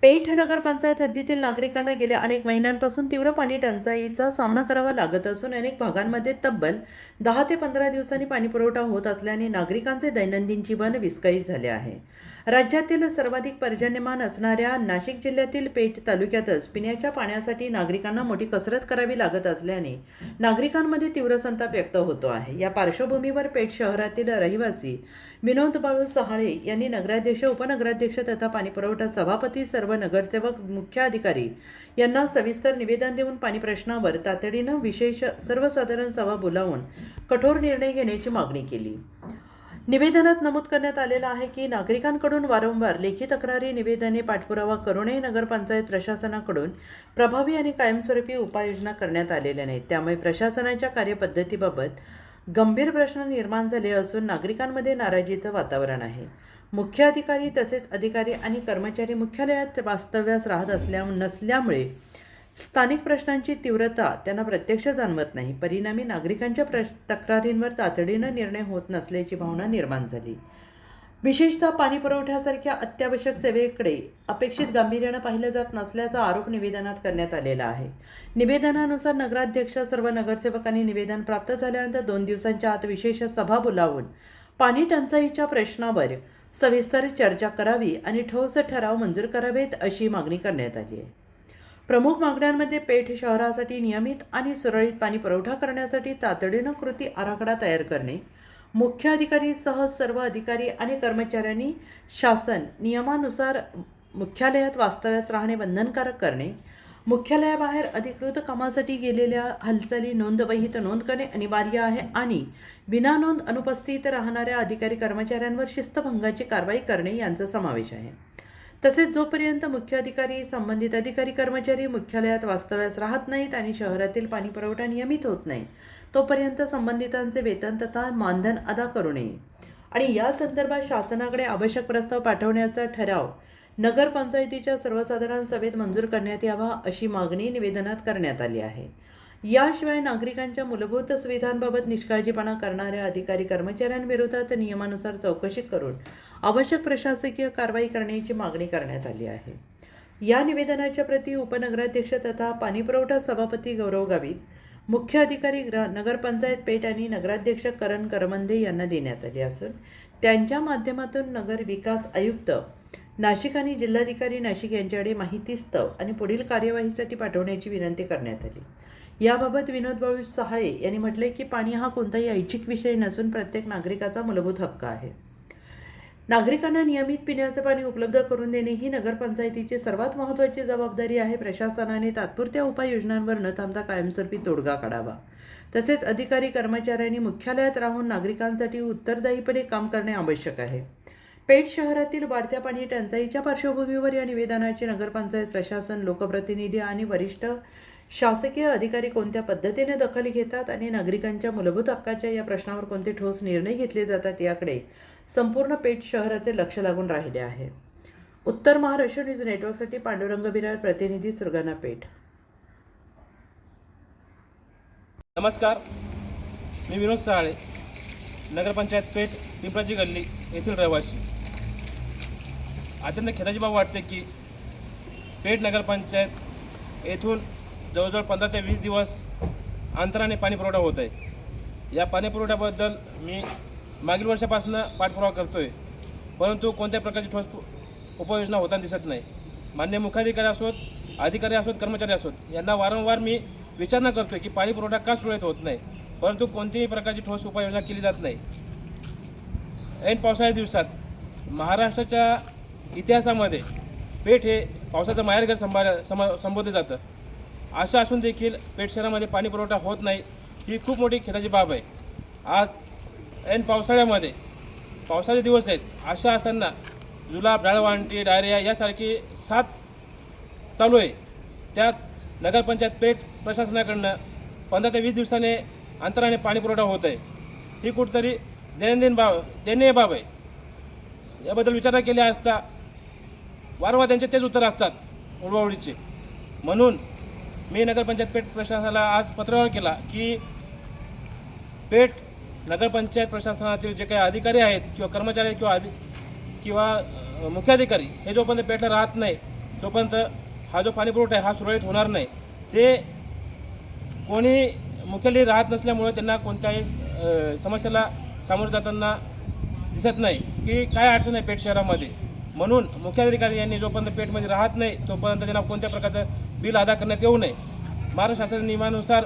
पेठ नगरपंचायत हद्दीतील नागरिकांना गेल्या अनेक महिन्यांपासून तीव्र पाणी टंचाईचा सामना करावा लागत असून अनेक भागांमध्ये तब्बल 10 ते 15 दिवसांनी पाणीपुरवठा होत असल्याने नागरिकांचे दैनंदिन जीवन विस्कळीत झाले आहे। राज्यातील सर्वाधिक पर्जन्यमान असणाऱ्या नाशिक जिल्ह्यातील पेठ तालुक्यातच पिण्याच्या पाण्यासाठी नागरिकांना मोठी कसरत करावी लागत असल्याने नागरिकांमध्ये तीव्र संताप व्यक्त होतो आहे। या पार्श्वभूमीवर पेठ शहरातील रहिवासी विनोद बाळू सहाळे यांनी नगराध्यक्ष, उपनगराध्यक्ष तथा पाणीपुरवठा सभापती, सर्व नगरसेवक, मुख्य अधिकारी यांना सविस्तर निवेदन देऊन पाणी प्रश्नावर तातडीनं विशेष सर्वसाधारण सभा बोलावून कठोर निर्णय घेण्याची मागणी केली। निवेदनात नमूद करण्यात आलेलं आहे की नागरिकांकडून वारंवार लेखी तक्रारी, निवेदने पाठपुरावा करूनही नगरपंचायत प्रशासनाकडून प्रभावी आणि कायमस्वरूपी उपाययोजना करण्यात आलेल्या नाहीत। त्यामुळे प्रशासनाच्या कार्यपद्धतीबाबत गंभीर प्रश्न निर्माण झाले असून नागरिकांमध्ये नाराजीचं वातावरण आहे। मुख्य अधिकारी तसेच अधिकारी आणि कर्मचारी मुख्यालयात वास्तव्यास राहत नसल्यामुळे स्थानिक प्रश्नांची तीव्रता त्यांना प्रत्यक्ष जाणवत नाही। परिणामी नागरिकांच्या तक्रारींवर तातडीनं निर्णय होत नसल्याची भावना निर्माण झाली। विशेषतः पाणी पुरवठ्यासारख्या अत्यावश्यक सेवेकडे अपेक्षित गांभीर्यानं पाहिलं जात नसल्याचा आरोप निवेदनात करण्यात आलेला आहे। निवेदनानुसार नगराध्यक्ष, सर्व नगरसेवकांनी निवेदन प्राप्त झाल्यानंतर 2 दिवसांच्या आत विशेष सभा बोलावून पाणी टंचाईच्या प्रश्नावर सविस्तर चर्चा करावी आणि ठोस ठराव मंजूर करावेत अशी मागणी करण्यात आली आहे। प्रमुख मागण्यांमध्ये पेठ शहरासाठी नियमित आणि सुरळीत पाणी पुरवठा करण्यासाठी तातडीनं कृती आराखडा तयार करणे, मुख्य अधिकारी सह सर्व अधिकारी आणि कर्मचाऱ्यांनी शासन नियमानुसार मुख्यालयात वास्तव्यास राहणे बंधनकारक करणे, मुख्यालयाबाहेर अधिकृत कामासाठी गेलेल्या हालचाली नोंदवहीत नोंद करणे अनिवार्य आहे आणि विनानोंद अनुपस्थित राहणाऱ्या अधिकारी कर्मचाऱ्यांवर शिस्तभंगाची कारवाई करणे यांचा समावेश आहे। तसेच जोपर्यंत मुख्य अधिकारी, संबंधित अधिकारी कर्मचारी मुख्यालयात वास्तव्यास राहत नाहीत आणि शहरातील पाणी पुरवठा नियमित होत नाही तोपर्यंत संबंधितांचे वेतन तथा मानधन अदा करू नये आणि या संदर्भात शासनाकडे आवश्यक प्रस्ताव पाठवण्याचा ठराव नगरपंचायतीच्या सर्वसाधारण सभेत मंजूर करण्यात यावा अशी मागणी निवेदनात करण्यात आली आहे। याशिवाय नागरिकांच्या मूलभूत सुविधांबाबत निष्काळजीपणा करणाऱ्या अधिकारी कर्मचाऱ्यांविरोधात नियमानुसार चौकशी करून आवश्यक प्रशासकीय कारवाई करण्याची मागणी करण्यात आली आहे। या निवेदनाच्या प्रती उपनगराध्यक्ष तथा पाणीपुरवठा सभापती गौरव गावित, मुख्य अधिकारी नगरपंचायत पेठ आणि नगराध्यक्ष करण करमंदे यांना देण्यात आले असून त्यांच्या माध्यमातून नगर विकास आयुक्त नाशिक आणि जिल्हाधिकारी नाशिक यांच्याकडे माहितीस्तव आणि पुढील कार्यवाहीसाठी पाठवण्याची विनंती करण्यात आली। याबाबत विनोद बाळू सहाळे यांनी म्हटले की पाणी हा कोणताही ऐच्छिक विषय नसून प्रत्येक नागरिकाचा मूलभूत हक्क आहे। नागरिकांना नियमित पिण्याचे पाणी उपलब्ध करून देणे ही नगरपंचायतीची सर्वात महत्त्वाची जबाबदारी आहे। प्रशासनाने तात्पुरत्या उपाययोजनांवर न थांबता कायमस्वरूपी तोडगा काढावा। तसेच अधिकारी कर्मचाऱ्यांनी मुख्यालयात राहून नागरिकांसाठी उत्तरदायीपणे काम करणे आवश्यक आहे। पेठ शहरातील वाढत्या पाणी टंचाईच्या पार्श्वभूमीवर या निवेदनाची नगरपंचायत प्रशासन, लोकप्रतिनिधी आणि वरिष्ठ शासकीय अधिकारी कोणत्या पद्धतीने दखल घेतात आणि नागरिकांच्या मूलभूत हक्काच्या या प्रश्नावर कोणते ठोस निर्णय घेतले जातात याकडे संपूर्ण पेठ शहराचे लक्ष लागून राहिले आहे। उत्तर महाराष्ट्र न्यूज नेटवर्कसाठी पांडुरंग बिरार, प्रतिनिधी, सुरगाणा, पेठ। नमस्कार, मी विनोद सहाळे, नगरपंचायत पेठ, पिंपळाची गल्ली येथील रहिवासी। अत्यंत खेदाची बाब वाटते की पेठ नगरपंचायत येथून जवळजवळ 15 ते 20 दिवस अंतराने पाणी पुरवठा होत आहे। या पाणी पुरवठ्याबद्दल मी मागील वर्षापासून पाठपुरावा करतो आहे, परंतु कोणत्या प्रकारची ठोस उपाययोजना होताना दिसत नाही। मान्य मुख्याधिकारी असोत, अधिकारी असोत, कर्मचारी असोत, यांना वारंवार मी विचारणा करतो की पाणी पुरवठा का सुरळीत होत नाही, परंतु कोणतीही प्रकारची ठोस उपाययोजना केली जात नाही। ऐन पावसाळ्या दिवसात महाराष्ट्राच्या इतिहासामध्ये पेठ हे पावसाचं माहेरघर संबोधलं जातं। असं असून देखील पेठ शहरामध्ये पाणी पुरवठा होत नाही, ही खूप मोठी खेदाची बाब आहे। आज ऐन पावसाळ्यामध्ये पावसाचे दिवस आहेत, अशा असताना जुलाब, डाळवांटी, डायरिया यासारखी साथ चालू आहे। त्यात नगरपंचायत पेठ प्रशासनाकडनं 15 ते 20 दिवसाने अंतराने पाणी पुरवठा होत आहे। ही कुठंतरी दयनीय बाब आहे। याबद्दल विचारणा केली असता वारंवार त्यांचे तेच उत्तर असतात, उडवाउडीचे। म्हणून मी नगरपंचायत पेठ प्रशासनाला आज पत्रावर केला की पेठ नगरपंचायत प्रशासनातील जे काही अधिकारी आहेत किंवा कर्मचारी आहेत किंवा मुख्याधिकारी हे जोपर्यंत पेठला राहत नाही तोपर्यंत हा जो पाणी पुरवठा आहे हा सुरळीत होणार नाही. ते कोणी मुख्यालय राहत नसल्यामुळे त्यांना कोणत्याही समस्येला सामोरं जाताना दिसत नाही की काय अडचण आहे पेठ शहरामध्ये. म्हणून मुख्याधिकारी यांनी जोपर्यंत पेठमध्ये राहत नाही तोपर्यंत त्यांना कोणत्या प्रकारचं बिल अदा करण्यात येऊ नये. महाराष्ट्र शासन नियमानुसार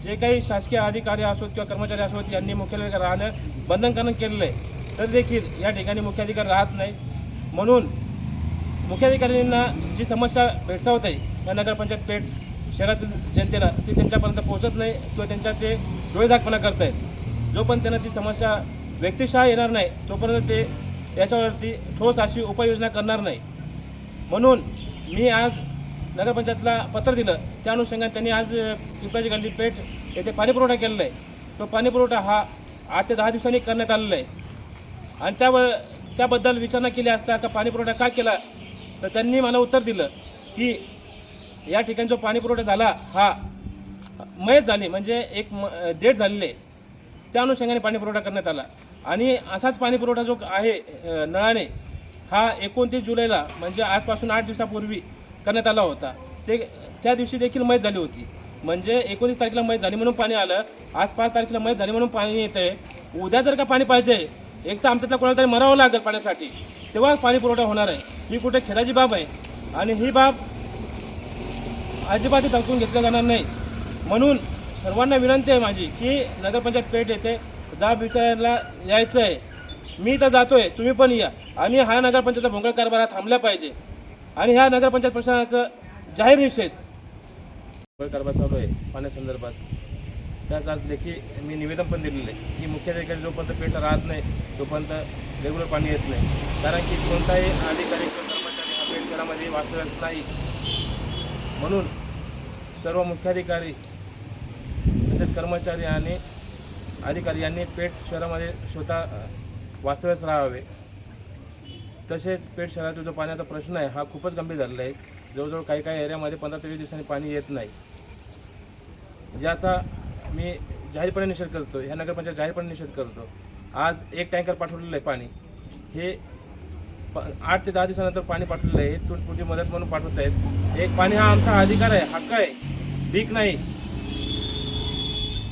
जे काही शासकीय अधिकारी असोत किंवा कर्मचारी असोत यांनी मुख्यालयात राहणं बंधनकारक केलेलं आहे, तर देखील या ठिकाणी मुख्याधिकारी राहत नाही. म्हणून मुख्याधिकाऱ्यांना जी समस्या भेडसावत आहे या नगरपंचायत पेठ शहरातील जनतेला ती त्यांच्यापर्यंत पोहोचत नाही किंवा त्यांच्या ते डोळेझाकपणा करत आहेत. जोपर्यंत त्यांना ती समस्या व्यक्तिशः येणार नाही तोपर्यंत ते याच्यावरती ठोस अशी उपाययोजना करणार नाही. म्हणून मी आज नगरपंचायतला पत्र दिलं. त्या अनुषंगाने त्यांनी आज पिंपळाची गल्ली पेठ येथे पाणीपुरवठा केलेला आहे. तो पाणीपुरवठा हा 8 ते 10 दिवसांनी करण्यात आलेला आहे. आणि त्याबद्दल विचारणा केली असता का पाणीपुरवठा का केला, तर त्यांनी मला उत्तर दिलं की या ठिकाणी जो पाणीपुरवठा झाला हा मयत झाली म्हणजे एक डेट झालेली आहे, त्या अनुषंगाने पाणीपुरवठा करण्यात आला. आणि असाच पाणीपुरवठा जो आहे नळाने हा 29 जुलैला म्हणजे आजपासून 8 दिवसापूर्वी करण्यात आला होता. त्या दिवशी देखील मयत झाली होती. म्हणजे 19 तारखेला मयत झाली म्हणून पाणी आलं, आज 5 तारखेला मयत झाली म्हणून पाणी येतं आहे. उद्या जर का पाणी पाहिजे, एक तर आमच्यातल्या कोणाला तरी मरावं लागेल पाण्यासाठी, तेव्हा पाणी पुरवठा होणार आहे. ही कुठे खेळाची बाब आहे आणि ही बाब अजिबात तंकून घेतलं जाणार नाही. म्हणून सर्वांना विनंती आहे माझी की नगरपंचायत पेठ येथे जाब विचारायला यायचं आहे. मी तर जातोय, तुम्ही पण या. आणि हा नगरपंचायतचा भोंगळ कारभार हा थांबला पाहिजे. आणि ह्या नगरपंचायत प्रशासनाचं जाहीर निषेध भोंगळ कारभार चालू आहे पाण्यासंदर्भात. त्याच आज लेखी मी निवेदन पण दिलेलं आहे की मुख्याधिकारी जोपर्यंत पेठला राहत नाही तोपर्यंत रेग्युलर पाणी येत नाही. कारण की कोणताही अधिकारी किंवा कर्मचारी हा पेठ शहरामध्ये वास्तव्यास नाही. म्हणून सर्व मुख्याधिकारी तसेच कर्मचारी आणि अधिकारी यांनी पेठ शहरामध्ये स्वतः वास्तव्यास राहावे. तसेच पेठ शहरातील जो पाण्याचा प्रश्न आहे हा खूपच गंभीर झालेला आहे. जवळजवळ काही काही एरियामध्ये 15 ते 20 दिवसांनी पाणी येत नाही, ज्याचा मी जाहीरपणे निषेध करतो. ह्या नगरपंचायत जाहीरपणे निषेध करतो. आज एक टँकर पाठवलेलं आहे पाणी, हे 8 ते 10 दिवसानंतर पाणी पाठवलेलं आहे. हे तुटपुंजी मदत म्हणून पाठवत आहेत. एक पाणी हा आमचा अधिकार आहे, हक्क आहे, भीक नाही.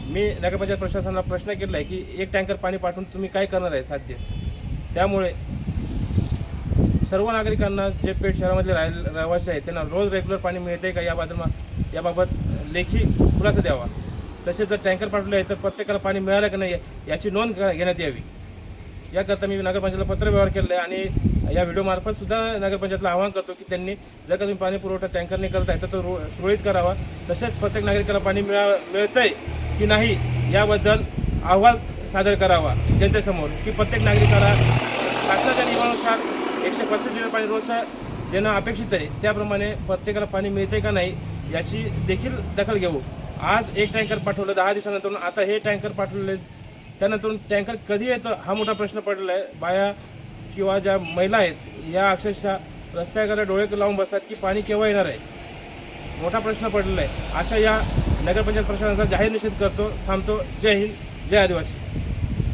मी नगरपंचायत प्रशासनाला प्रश्न केला आहे की एक टँकर पाणी पाठवून तुम्ही काय करणार आहे साध्य. त्यामुळे सर्व नागरिकांना जे पेठ शहरामधले रहिवासी आहेत त्यांना रोज रेग्युलर पाणी मिळते का याबाबत लेखी खुलासा द्यावा. तसेच जर टँकर पाठवले आहे तर प्रत्येकाला पाणी मिळालं की नाही याची नोंद घेण्यात यावी. याकरता मी नगरपंचायतला पत्रव्यवहार केला आहे. आणि या व्हिडिओमार्फत सुद्धा नगरपंचायतला आवाहन करतो की त्यांनी जर का तुम्ही पाणी पुरवठा टँकरने करत आहे तर तो सुरळीत करावा. तसेच प्रत्येक नागरिकाला पाणी मिळतं आहे की नाही याबद्दल अहवाल सादर करावा जनतेसमोर, की प्रत्येक नागरिकाला शासनाच्या नियमानुसार 135 लिटर पाणी रोजचं देणं अपेक्षित आहे. त्याप्रमाणे प्रत्येकाला पाणी मिळते का नाही याची देखील दखल घेऊ. आज एक टँकर पाठवलं 10 दिवसानंतर, आता हे टँकर पाठवले त्यानंतर टँकर कधी येतं हा मोठा प्रश्न पडलेला आहे. बाया किंवा ज्या महिला आहेत या अक्षरशः रस्त्याकडे डोळे लावून बसतात की पाणी केव्हा येणार आहे, मोठा प्रश्न पडलेला आहे. अशा या नगरपंचायत प्रशासनाचा जाहीर निषेध करतो. थांबतो. जय हिंद, जय आदिवासी.